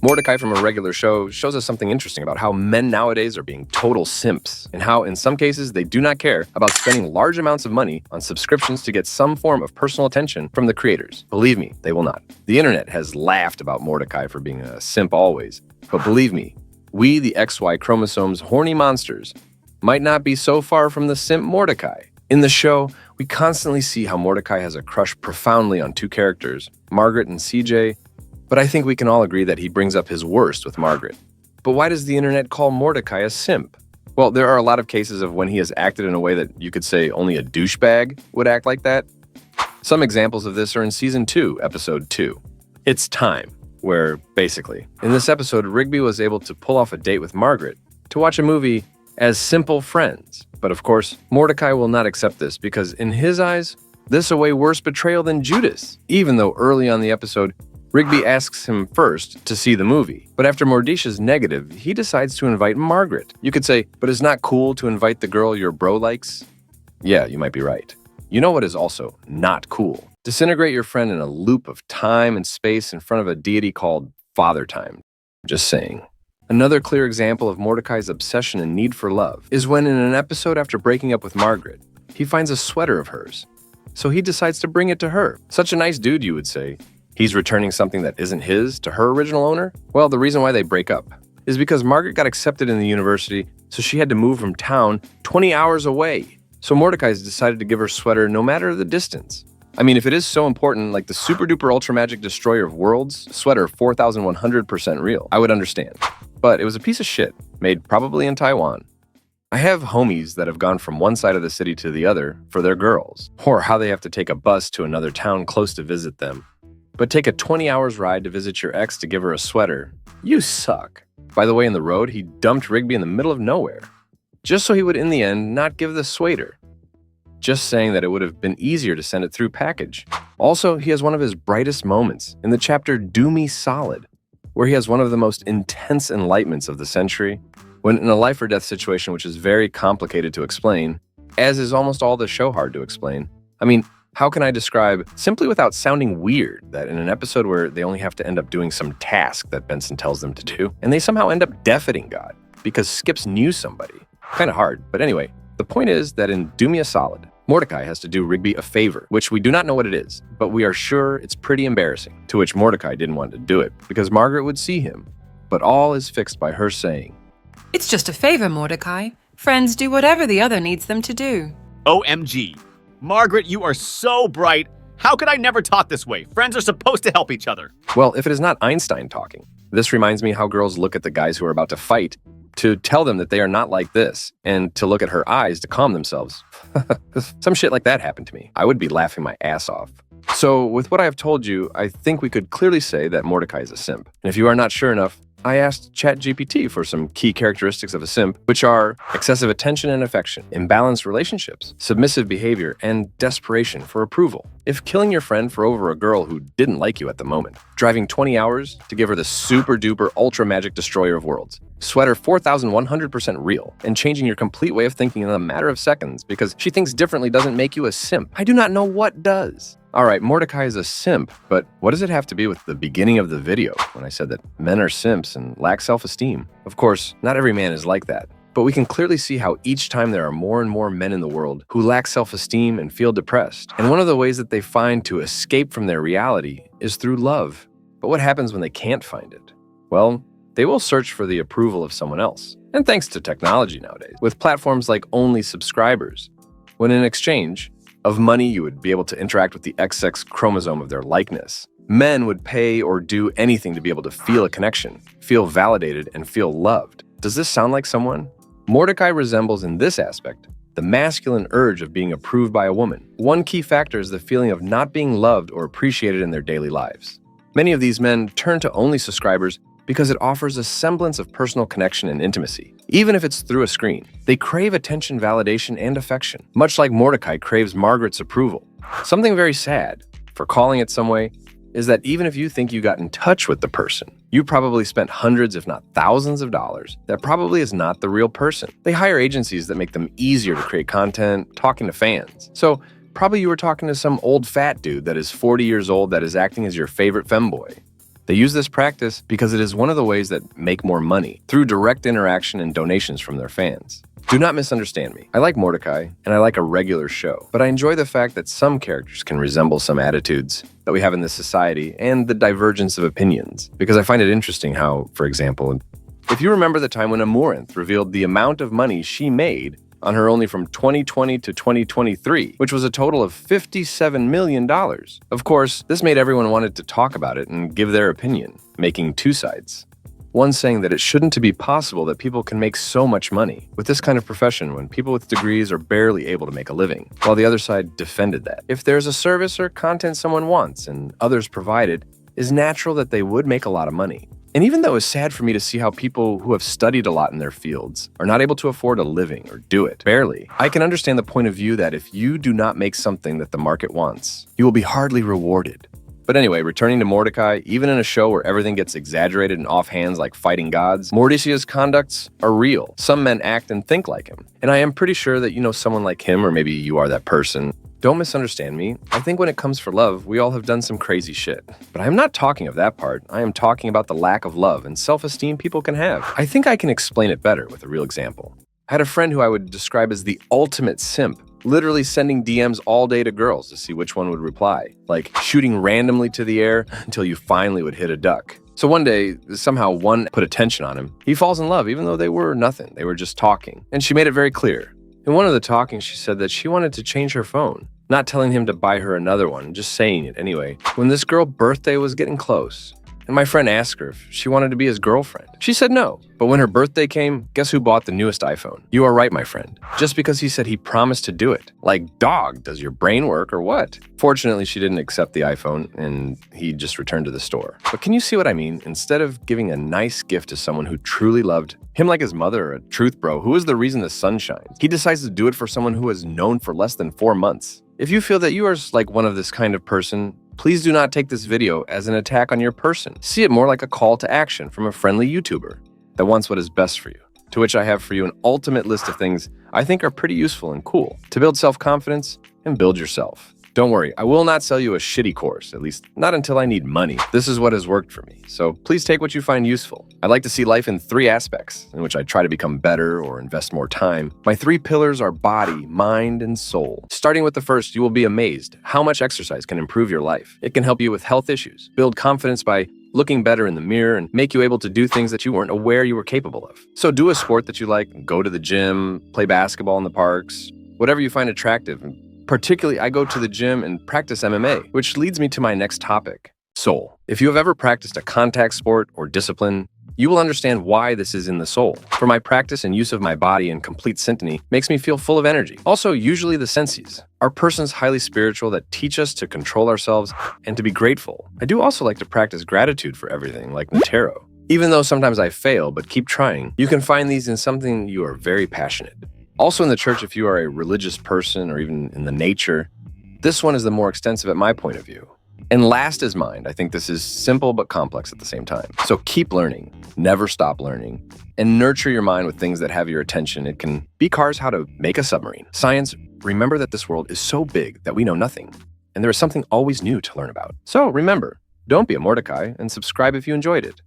Mordecai from A Regular Show shows us something interesting about how men nowadays are being total simps, and how, in some cases, they do not care about spending large amounts of money on subscriptions to get some form of personal attention from the creators. Believe me, they will not. The internet has laughed about Mordecai for being a simp always, but believe me, we, the XY chromosomes horny monsters, might not be so far from the simp Mordecai. In the show, we constantly see how Mordecai has a crush profoundly on two characters, Margaret and CJ, but I think we can all agree that he brings up his worst with Margaret. But why does the internet call Mordecai a simp? Well, there are a lot of cases of when he has acted in a way that you could say only a douchebag would act like that. Some examples of this are in Season 2, Episode 2. It's Time, where, basically, in this episode, Rigby was able to pull off a date with Margaret to watch a movie as simple friends. But of course, Mordecai will not accept this because, in his eyes, this a way worse betrayal than Judas, even though early on the episode, Rigby asks him first to see the movie, but after Mordecia's negative, he decides to invite Margaret. You could say, but it's not cool to invite the girl your bro likes? Yeah, you might be right. You know what is also not cool? Disintegrate your friend in a loop of time and space in front of a deity called Father Time. Just saying. Another clear example of Mordecai's obsession and need for love is when in an episode after breaking up with Margaret, he finds a sweater of hers. So he decides to bring it to her. Such a nice dude, you would say. He's returning something that isn't his to her original owner? Well, the reason why they break up is because Margaret got accepted in the university, so she had to move from town 20 hours away. So Mordecai's decided to give her sweater no matter the distance. I mean, if it is so important, like the super duper ultra magic destroyer of worlds, sweater 4,100% real, I would understand. But it was a piece of shit, made probably in Taiwan. I have homies that have gone from one side of the city to the other for their girls, or how they have to take a bus to another town close to visit them. But take a 20 hours ride to visit your ex to give her a sweater. You suck. By the way, in the road, he dumped Rigby in the middle of nowhere, just so he would, in the end, not give the sweater. Just saying that it would have been easier to send it through package. Also, he has one of his brightest moments in the chapter Do Me Solid, where he has one of the most intense enlightenments of the century, when in a life or death situation which is very complicated to explain, as is almost all the show hard to explain. I mean, how can I describe, simply without sounding weird, that in an episode where they only have to end up doing some task that Benson tells them to do, and they somehow end up deafening God, because Skips knew somebody? Kinda hard, but anyway, the point is that in Do Me a Solid, Mordecai has to do Rigby a favor, which we do not know what it is, but we are sure it's pretty embarrassing, to which Mordecai didn't want to do it, because Margaret would see him, but all is fixed by her saying, "It's just a favor, Mordecai. Friends do whatever the other needs them to do." OMG. Margaret, you are so bright. How could I never taught this way? Friends are supposed to help each other. Well, if it is not Einstein talking, this reminds me how girls look at the guys who are about to fight to tell them that they are not like this, and to look at her eyes to calm themselves. Some shit like that happened to me. I would be laughing my ass off. So, with what I have told you, I think we could clearly say that Mordecai is a simp. And if you are not sure enough, I asked ChatGPT for some key characteristics of a simp, which are excessive attention and affection, imbalanced relationships, submissive behavior, and desperation for approval. If killing your friend for over a girl who didn't like you at the moment, driving 20 hours to give her the super duper ultra magic destroyer of worlds, sweater 4,100% real, and changing your complete way of thinking in a matter of seconds because she thinks differently doesn't make you a simp, I do not know what does. Alright, Mordecai is a simp, but what does it have to be with the beginning of the video when I said that men are simps and lack self-esteem? Of course, not every man is like that, but we can clearly see how each time there are more and more men in the world who lack self-esteem and feel depressed. And one of the ways that they find to escape from their reality is through love. But what happens when they can't find it? Well, they will search for the approval of someone else. And thanks to technology nowadays, with platforms like Only Subscribers, when in exchange of money you would be able to interact with the XX chromosome of their likeness. Men would pay or do anything to be able to feel a connection, feel validated, and feel loved. Does this sound like someone? Mordecai resembles in this aspect the masculine urge of being approved by a woman. One key factor is the feeling of not being loved or appreciated in their daily lives. Many of these men turn to Only Subscribers because it offers a semblance of personal connection and intimacy, even if it's through a screen. They crave attention, validation, and affection, much like Mordecai craves Margaret's approval. Something very sad, for calling it some way, is that even if you think you got in touch with the person, you probably spent hundreds if not thousands of dollars. That probably is not the real person. They hire agencies that make them easier to create content, talking to fans. So probably you were talking to some old fat dude that is 40 years old that is acting as your favorite femboy. They use this practice because it is one of the ways that make more money through direct interaction and donations from their fans. Do not misunderstand me. I like Mordecai, and I like a regular show, but I enjoy the fact that some characters can resemble some attitudes that we have in this society and the divergence of opinions, because I find it interesting how, for example, if you remember the time when Amaranth revealed the amount of money she made on her only from 2020 to 2023, which was a total of $57 million. Of course, this made everyone wanted to talk about it and give their opinion, making two sides. One saying that it shouldn't be possible that people can make so much money with this kind of profession when people with degrees are barely able to make a living, while the other side defended that. If there's a service or content someone wants and others provide it, it's natural that they would make a lot of money. And even though it's sad for me to see how people who have studied a lot in their fields are not able to afford a living or do it, barely, I can understand the point of view that if you do not make something that the market wants, you will be hardly rewarded. But anyway, returning to Mordecai, even in a show where everything gets exaggerated and off hands like fighting gods, Mordecai's conducts are real. Some men act and think like him. And I am pretty sure that you know someone like him, or maybe you are that person. Don't misunderstand me. I think when it comes for love, we all have done some crazy shit. But I am not talking of that part. I am talking about the lack of love and self-esteem people can have. I think I can explain it better with a real example. I had a friend who I would describe as the ultimate simp, literally sending DMs all day to girls to see which one would reply, like shooting randomly to the air until you finally would hit a duck. So one day, somehow one put attention on him. He falls in love even though they were nothing. They were just talking. And she made it very clear. In one of the talking, she said that she wanted to change her phone, not telling him to buy her another one, just saying it anyway. When this girl's birthday was getting close, and my friend asked her if she wanted to be his girlfriend. She said no. But when her birthday came, guess who bought the newest iPhone? You are right, my friend. Just because he said he promised to do it. Like, dog, does your brain work or what? Fortunately, she didn't accept the iPhone, and he just returned to the store. But can you see what I mean? Instead of giving a nice gift to someone who truly loved him like his mother or a truth bro, who is the reason the sun shines, he decides to do it for someone who is known for less than 4 months. If you feel that you are like one of this kind of person, please do not take this video as an attack on your person. See it more like a call to action from a friendly YouTuber that wants what is best for you. To which I have for you an ultimate list of things I think are pretty useful and cool to build self-confidence and build yourself. Don't worry, I will not sell you a shitty course, at least not until I need money. This is what has worked for me, so please take what you find useful. I like to see life in 3 aspects, in which I try to become better or invest more time. My 3 pillars are body, mind, and soul. Starting with the first, you will be amazed how much exercise can improve your life. It can help you with health issues, build confidence by looking better in the mirror, and make you able to do things that you weren't aware you were capable of. So do a sport that you like, go to the gym, play basketball in the parks, whatever you find attractive. Particularly, I go to the gym and practice MMA, which leads me to my next topic, soul. If you have ever practiced a contact sport or discipline, you will understand why this is in the soul. For my practice and use of my body in complete syntony makes me feel full of energy. Also, usually the senses are persons highly spiritual that teach us to control ourselves and to be grateful. I do also like to practice gratitude for everything, like Natero. Even though sometimes I fail, but keep trying, you can find these in something you are very passionate. Also in the church, if you are a religious person or even in the nature, this one is the more extensive at my point of view. And last is mind. I think this is simple but complex at the same time. So keep learning, never stop learning, and nurture your mind with things that have your attention. It can be cars how to make a submarine. Science, remember that this world is so big that we know nothing, and there is something always new to learn about. So remember, don't be a Mordecai, and subscribe if you enjoyed it.